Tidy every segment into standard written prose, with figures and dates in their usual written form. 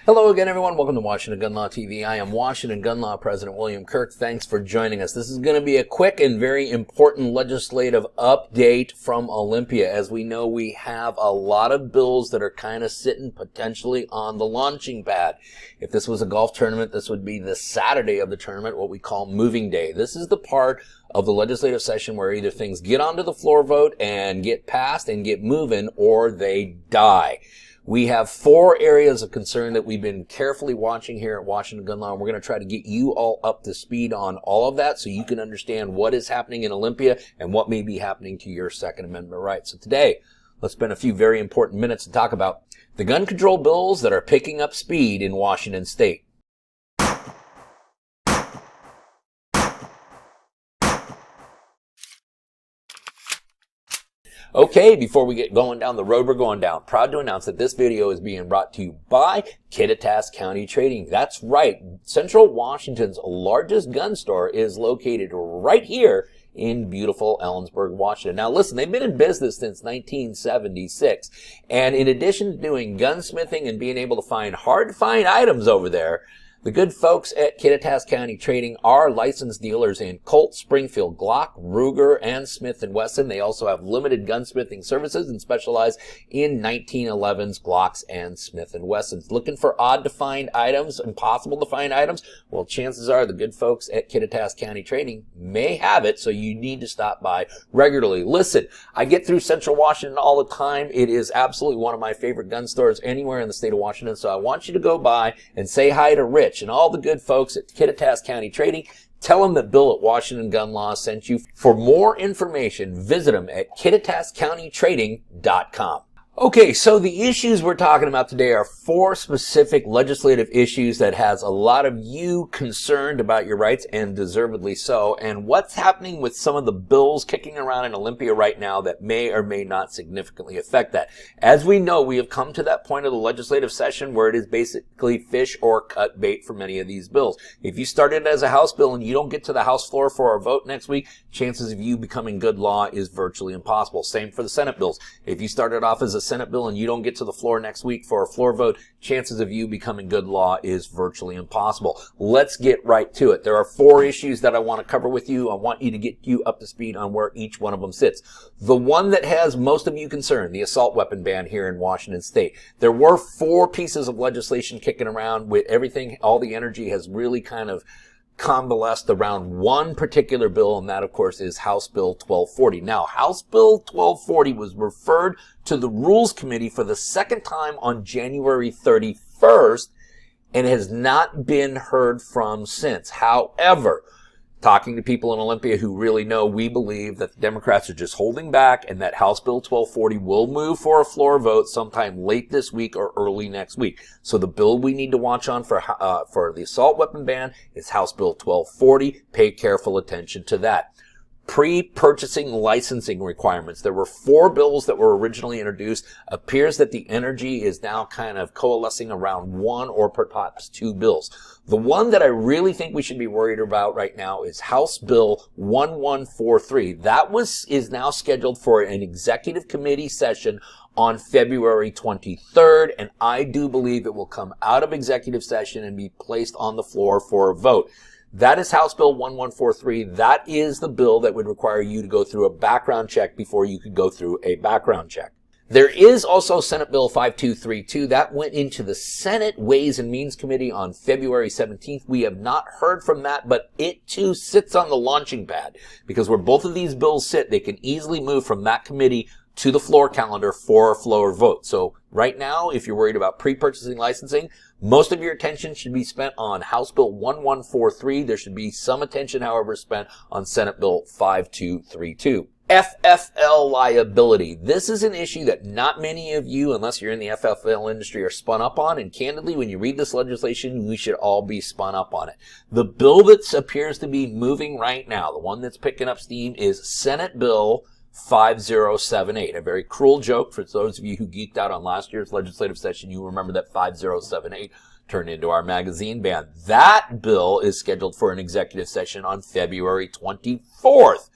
Hello again, everyone. Welcome to Washington Gun Law TV. I am Washington Gun Law President William Kirk. Thanks for joining us. This is going to be a quick and very important legislative update from Olympia. As we know, we have a lot of bills that are kind of sitting potentially on the launching pad. If this was a golf tournament, this would be the Saturday of the tournament, what we call moving day. This is the part of the legislative session where either things get onto the floor vote and get passed and get moving, or they die. We have 4 areas of concern that we've been carefully watching here at Washington Gun Law, and we're going to try to get you all up to speed on all of that so you can understand what is happening in Olympia and what may be happening to your Second Amendment rights. So today, let's spend a few very important minutes to talk about the gun control bills that are picking up speed in Washington State. Okay, before we get going down the road we're going down, proud to announce that this video is being brought to you by Kittitas County Trading. That's right, Central Washington's largest gun store is located right here in beautiful Ellensburg, Washington. Now listen, they've been in business since 1976, and in addition to doing gunsmithing and being able to find hard-to-find items over there, the good folks at Kittitas County Trading are licensed dealers in Colt, Springfield, Glock, Ruger, and Smith & Wesson. They also have limited gunsmithing services and specialize in 1911s, Glocks, and Smith & Wessons. Looking for odd-to-find items, impossible-to-find items? Well, chances are the good folks at Kittitas County Trading may have it, so you need to stop by regularly. Listen, I get through Central Washington all the time. It is absolutely one of my favorite gun stores anywhere in the state of Washington, so I want you to go by and say hi to Rich and all the good folks at Kittitas County Trading. Tell them that Bill at Washington Gun Law sent you. For more information, visit them at KittitasCountyTrading.com. Okay, so the issues we're talking about today are 4 specific legislative issues that has a lot of you concerned about your rights, and deservedly so, and what's happening with some of the bills kicking around in Olympia right now that may or may not significantly affect that. As we know, we have come to that point of the legislative session where it is basically fish or cut bait for many of these bills. If you started as a House bill and you don't get to the House floor for a vote next week, chances of you becoming good law is virtually impossible. Same for the Senate bills. If you started off as a Senate bill and you don't get to the floor next week for a floor vote, chances of you becoming good law is virtually impossible. Let's get right to it. There are 4 issues that I want to cover with you. I want you to get you up to speed on where each one of them sits. The one that has most of you concerned, the assault weapon ban here in Washington State. There were 4 pieces of legislation kicking around with everything. All the energy has really kind of convalesced around one particular bill, and that, of course, is House Bill 1240. Now, House Bill 1240 was referred to the Rules Committee for the second time on January 31st and has not been heard from since. However, talking to people in Olympia who really know, we believe that the Democrats are just holding back and that House Bill 1240 will move for a floor vote sometime late this week or early next week. So the bill we need to watch on for the assault weapon ban is House Bill 1240. Pay careful attention to that. Pre-purchasing licensing requirements. There were 4 bills that were originally introduced. Appears that the energy is now kind of coalescing around 1 or perhaps 2 bills. The one that I really think we should be worried about right now is House Bill 1143. That is now scheduled for an executive committee session on February 23rd, and I do believe it will come out of executive session and be placed on the floor for a vote. That is House Bill 1143. That is the bill that would require you to go through a background check before you could go through a background check. There is also Senate Bill 5232. That went into the Senate Ways and Means Committee on February 17th. We have not heard from that, but it too sits on the launching pad, because where both of these bills sit, they can easily move from that committee to the floor calendar for a floor vote. So right now, if you're worried about pre-purchasing licensing, most of your attention should be spent on House Bill 1143. There should be some attention, however, spent on Senate Bill 5232. FFL liability. This is an issue that not many of you, unless you're in the FFL industry, are spun up on. And candidly, when you read this legislation, we should all be spun up on it. The bill that appears to be moving right now, the one that's picking up steam, is Senate Bill 5078. A very cruel joke for those of you who geeked out on last year's legislative session. You remember that 5078 turned into our magazine ban. That bill is scheduled for an executive session on February 24th.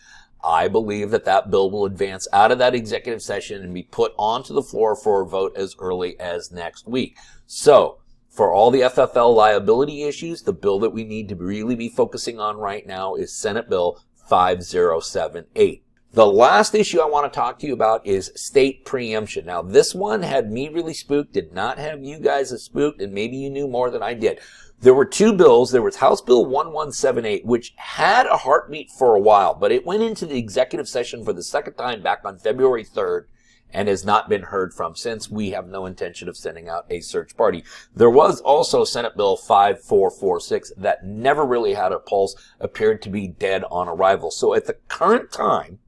I believe that that bill will advance out of that executive session and be put onto the floor for a vote as early as next week. So, For all the FFL liability issues, the bill that we need to really be focusing on right now is Senate Bill 5078. The last issue I want to talk to you about is state preemption. Now, this one had me really spooked, did not have you guys as spooked, and maybe you knew more than I did. There were two bills. There was House Bill 1178, which had a heartbeat for a while, but it went into the executive session for the second time back on February 3rd and has not been heard from since. We have no intention of sending out a search party. There was also Senate Bill 5446 that never really had a pulse, appeared to be dead on arrival. So at the current time,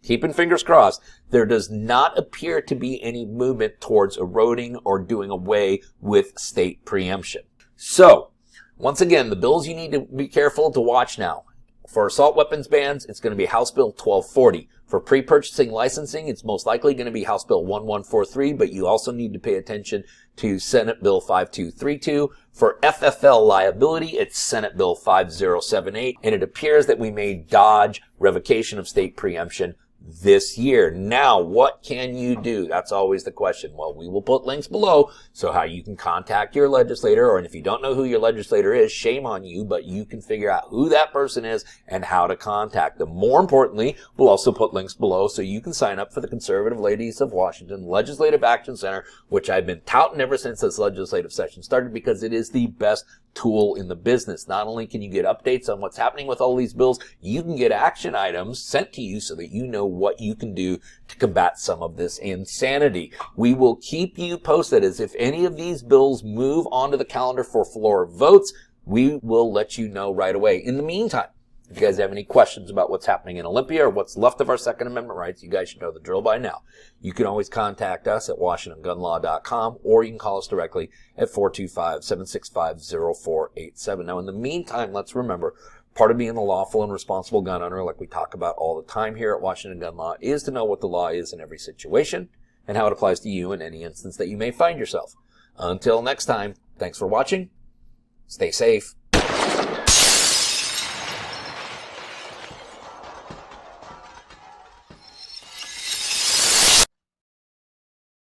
keeping fingers crossed, there does not appear to be any movement towards eroding or doing away with state preemption. So, once again, the bills you need to be careful to watch now. For assault weapons bans, it's going to be House Bill 1240. For pre-purchasing licensing, it's most likely going to be House Bill 1143, but you also need to pay attention to Senate Bill 5232. For FFL liability, it's Senate Bill 5078, and it appears that we may dodge revocation of state preemption this year. Now, what can you do? That's always the question. Well, we will put links below so how you can contact your legislator, or if you don't know who your legislator is, shame on you, but you can figure out who that person is and how to contact them. More importantly, we'll also put links below so you can sign up for the Conservative Ladies of Washington Legislative Action Center, which I've been touting ever since this legislative session started because it is the best tool in the business. Not only can you get updates on what's happening with all these bills, you can get action items sent to you so that you know what you can do to combat some of this insanity. We will keep you posted as if any of these bills move onto the calendar for floor votes. We will let you know right away. In the meantime, if you guys have any questions about what's happening in Olympia or what's left of our Second Amendment rights, you guys should know the drill by now. You can always contact us at WashingtonGunLaw.com, or you can call us directly at 425-765-0487. Now, in the meantime, let's remember, part of being a lawful and responsible gun owner, like we talk about all the time here at Washington Gun Law, is to know what the law is in every situation and how it applies to you in any instance that you may find yourself. Until next time, thanks for watching. Stay safe.